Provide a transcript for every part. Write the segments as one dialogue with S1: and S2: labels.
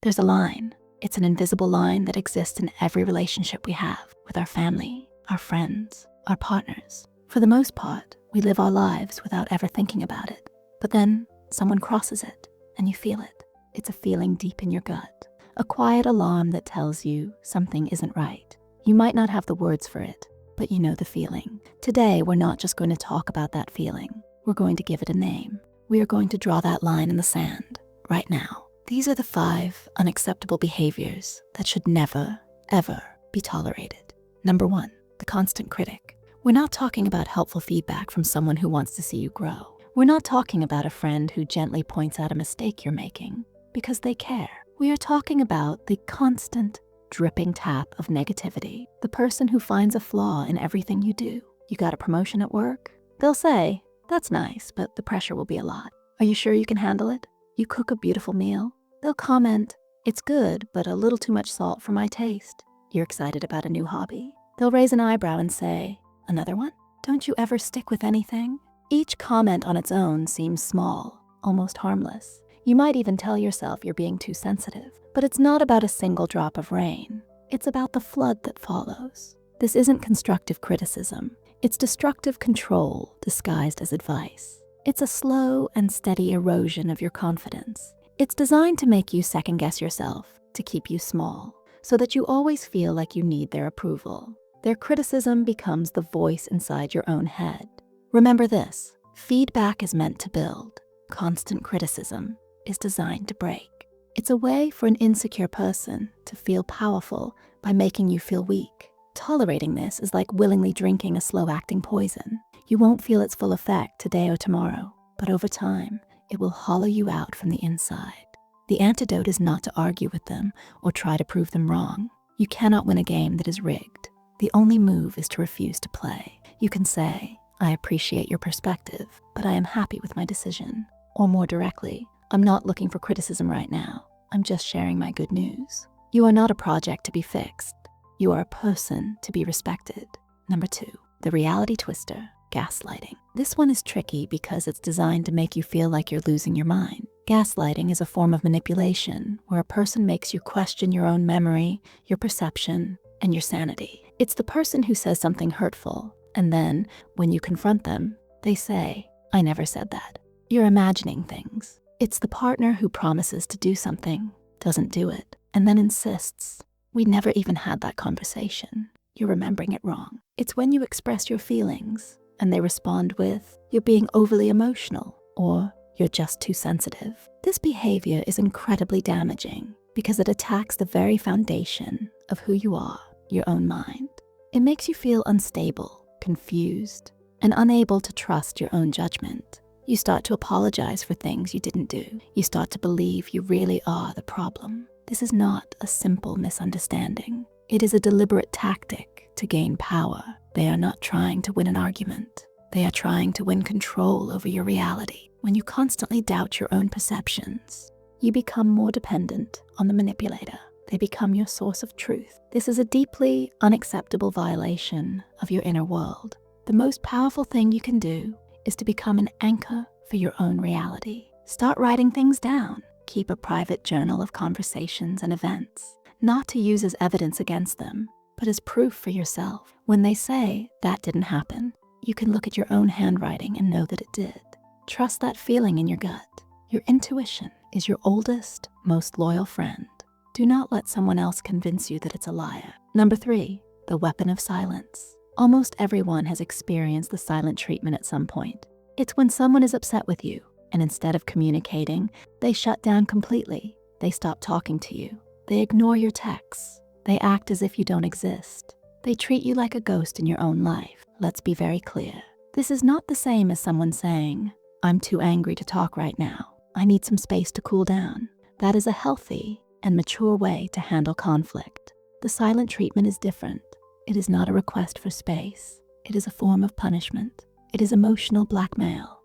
S1: There's a line. It's an invisible line that exists in every relationship we have with our family, our friends, our partners. For the most part, we live our lives without ever thinking about it. But then someone crosses it and you feel it. It's a feeling deep in your gut, a quiet alarm that tells you something isn't right. You might not have the words for it, but you know the feeling. Today, we're not just going to talk about that feeling. We're going to give it a name. We are going to draw that line in the sand right now. These are the 5 unacceptable behaviors that should never, ever be tolerated. Number 1, the constant critic. We're not talking about helpful feedback from someone who wants to see you grow. We're not talking about a friend who gently points out a mistake you're making because they care. We are talking about the constant dripping tap of negativity, the person who finds a flaw in everything you do. You got a promotion at work? They'll say, "That's nice, but the pressure will be a lot. Are you sure you can handle it?" You cook a beautiful meal? They'll comment, "It's good, but a little too much salt for my taste." You're excited about a new hobby? They'll raise an eyebrow and say, "Another one? Don't you ever stick with anything?" Each comment on its own seems small, almost harmless. You might even tell yourself you're being too sensitive. But it's not about a single drop of rain. It's about the flood that follows. This isn't constructive criticism. It's destructive control disguised as advice. It's a slow and steady erosion of your confidence. It's designed to make you second-guess yourself, to keep you small, so that you always feel like you need their approval. Their criticism becomes the voice inside your own head. Remember this: feedback is meant to build. Constant criticism is designed to break. It's a way for an insecure person to feel powerful by making you feel weak. Tolerating this is like willingly drinking a slow-acting poison. You won't feel its full effect today or tomorrow, but over time, it will hollow you out from the inside. The antidote is not to argue with them or try to prove them wrong. You cannot win a game that is rigged. The only move is to refuse to play. You can say, "I appreciate your perspective, but I am happy with my decision." Or more directly, "I'm not looking for criticism right now. I'm just sharing my good news." You are not a project to be fixed. You are a person to be respected. Number 2, the reality twister, gaslighting. This one is tricky because it's designed to make you feel like you're losing your mind. Gaslighting is a form of manipulation where a person makes you question your own memory, your perception, and your sanity. It's the person who says something hurtful, and then, when you confront them, they say, "I never said that." You're imagining things. It's the partner who promises to do something, doesn't do it, and then insists, "We never even had that conversation. You're remembering it wrong." It's when you express your feelings and they respond with, "You're being overly emotional," or "You're just too sensitive." This behavior is incredibly damaging because it attacks the very foundation of who you are, your own mind. It makes you feel unstable, confused, and unable to trust your own judgment. You start to apologize for things you didn't do. You start to believe you really are the problem. This is not a simple misunderstanding. It is a deliberate tactic to gain power. They are not trying to win an argument. They are trying to win control over your reality. When you constantly doubt your own perceptions, you become more dependent on the manipulator. They become your source of truth. This is a deeply unacceptable violation of your inner world. The most powerful thing you can do is to become an anchor for your own reality. Start writing things down. Keep a private journal of conversations and events, not to use as evidence against them, but as proof for yourself. When they say that didn't happen, you can look at your own handwriting and know that it did. Trust that feeling in your gut. Your intuition is your oldest, most loyal friend. Do not let someone else convince you that it's a liar. Number 3, the weapon of silence. Almost everyone has experienced the silent treatment at some point. It's when someone is upset with you, and instead of communicating, they shut down completely. They stop talking to you. They ignore your texts. They act as if you don't exist. They treat you like a ghost in your own life. Let's be very clear. This is not the same as someone saying, "I'm too angry to talk right now. I need some space to cool down." That is a healthy and mature way to handle conflict. The silent treatment is different. It is not a request for space. It is a form of punishment. It is emotional blackmail.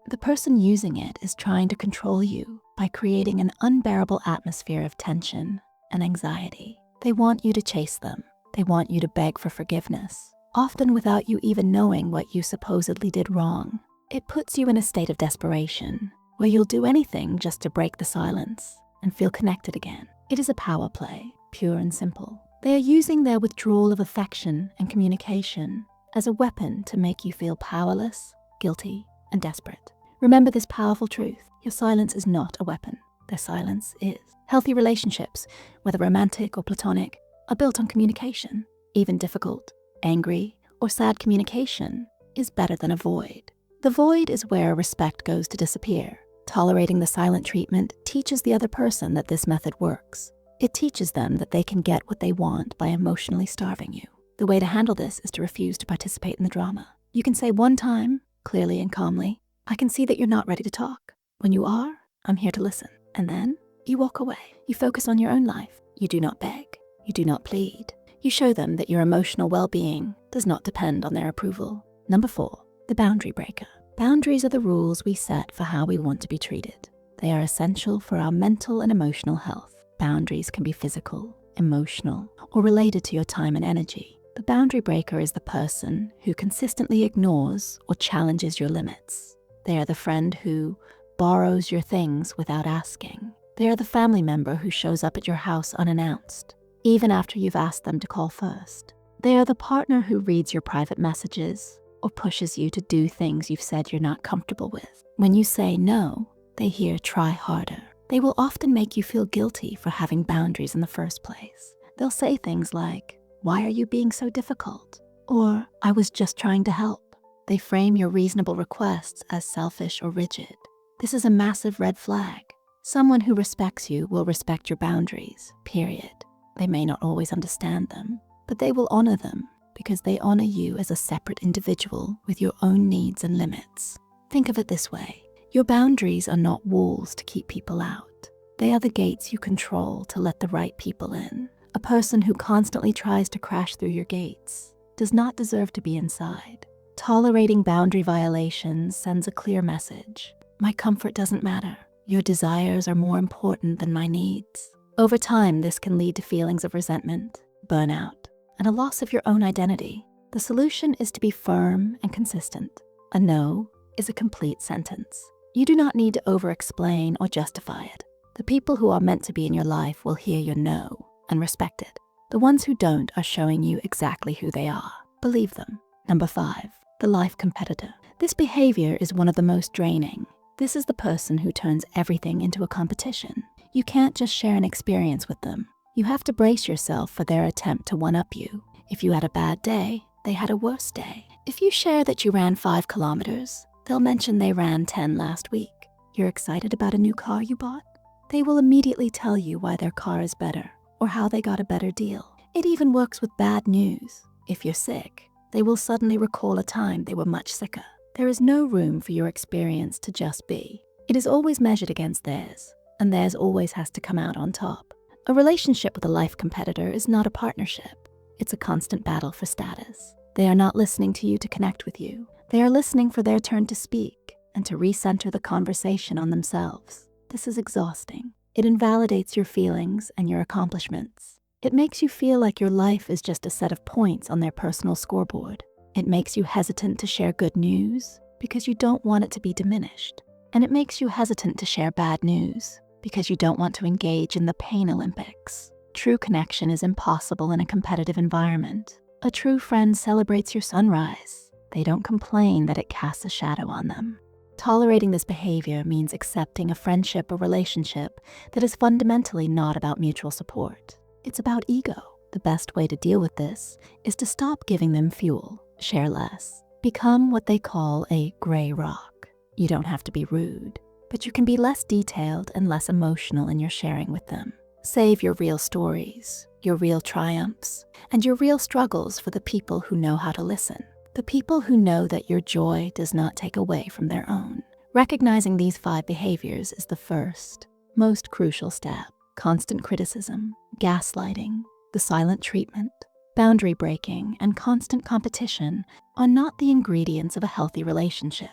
S1: The person using it is trying to control you by creating an unbearable atmosphere of tension and anxiety. They want you to chase them. They want you to beg for forgiveness, often without you even knowing what you supposedly did wrong. It puts you in a state of desperation where you'll do anything just to break the silence and feel connected again. It is a power play, pure and simple. They are using their withdrawal of affection and communication as a weapon to make you feel powerless, guilty, and desperate. Remember this powerful truth. Your silence is not a weapon. Their silence is. Healthy relationships, whether romantic or platonic, are built on communication. Even difficult, angry, or sad communication is better than a void. The void is where respect goes to disappear. Tolerating the silent treatment teaches the other person that this method works. It teaches them that they can get what they want by emotionally starving you. The way to handle this is to refuse to participate in the drama. You can say one time, clearly and calmly, "I can see that you're not ready to talk. When you are, I'm here to listen." And then you walk away. You focus on your own life. You do not beg. You do not plead. You show them that your emotional well-being does not depend on their approval. Number 4, the boundary breaker. Boundaries are the rules we set for how we want to be treated. They are essential for our mental and emotional health. Boundaries can be physical, emotional, or related to your time and energy. The boundary breaker is the person who consistently ignores or challenges your limits. They are the friend who borrows your things without asking. They are the family member who shows up at your house unannounced, even after you've asked them to call first. They are the partner who reads your private messages or pushes you to do things you've said you're not comfortable with. When you say no, they hear "try harder." They will often make you feel guilty for having boundaries in the first place. They'll say things like, "Why are you being so difficult?" Or, "I was just trying to help." They frame your reasonable requests as selfish or rigid. This is a massive red flag. Someone who respects you will respect your boundaries, period. They may not always understand them, but they will honor them because they honor you as a separate individual with your own needs and limits. Think of it this way. Your boundaries are not walls to keep people out. They are the gates you control to let the right people in. A person who constantly tries to crash through your gates does not deserve to be inside. Tolerating boundary violations sends a clear message. My comfort doesn't matter. Your desires are more important than my needs. Over time, this can lead to feelings of resentment, burnout, and a loss of your own identity. The solution is to be firm and consistent. A no is a complete sentence. You do not need to over-explain or justify it. The people who are meant to be in your life will hear your no and respect it. The ones who don't are showing you exactly who they are. Believe them. Number 5, the life competitor. This behavior is one of the most draining. This is the person who turns everything into a competition. You can't just share an experience with them. You have to brace yourself for their attempt to one-up you. If you had a bad day, they had a worse day. If you share that you ran 5 kilometers, they'll mention they ran 10 last week. You're excited about a new car you bought? They will immediately tell you why their car is better or how they got a better deal. It even works with bad news. If you're sick, they will suddenly recall a time they were much sicker. There is no room for your experience to just be. It is always measured against theirs, and theirs always has to come out on top. A relationship with a life competitor is not a partnership. It's a constant battle for status. They are not listening to you to connect with you. They are listening for their turn to speak and to recenter the conversation on themselves. This is exhausting. It invalidates your feelings and your accomplishments. It makes you feel like your life is just a set of points on their personal scoreboard. It makes you hesitant to share good news because you don't want it to be diminished. And it makes you hesitant to share bad news because you don't want to engage in the pain Olympics. True connection is impossible in a competitive environment. A true friend celebrates your sunrise. They don't complain that it casts a shadow on them. Tolerating this behavior means accepting a friendship or relationship that is fundamentally not about mutual support. It's about ego. The best way to deal with this is to stop giving them fuel, share less, become what they call a gray rock. You don't have to be rude, but you can be less detailed and less emotional in your sharing with them. Save your real stories, your real triumphs, and your real struggles for the people who know how to listen. The people who know that your joy does not take away from their own. Recognizing these 5 behaviors is the first, most crucial step. Constant criticism, gaslighting, the silent treatment, boundary breaking, and constant competition are not the ingredients of a healthy relationship.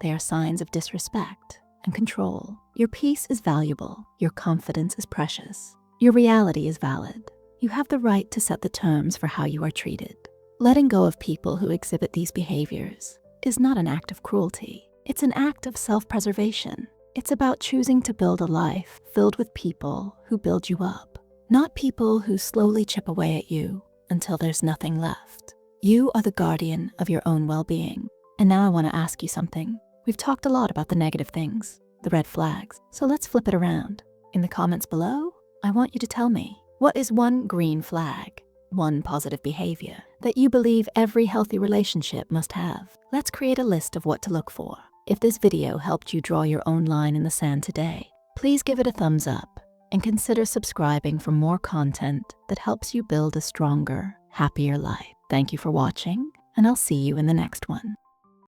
S1: They are signs of disrespect and control. Your peace is valuable. Your confidence is precious. Your reality is valid. You have the right to set the terms for how you are treated. Letting go of people who exhibit these behaviors is not an act of cruelty. It's an act of self-preservation. It's about choosing to build a life filled with people who build you up, not people who slowly chip away at you until there's nothing left. You are the guardian of your own well-being. And now I want to ask you something. We've talked a lot about the negative things, the red flags, so let's flip it around. In the comments below, I want you to tell me, what is one green flag, one positive behavior that you believe every healthy relationship must have? Let's create a list of what to look for. If this video helped you draw your own line in the sand today, please give it a thumbs up and consider subscribing for more content that helps you build a stronger, happier life. Thank you for watching, and I'll see you in the next one.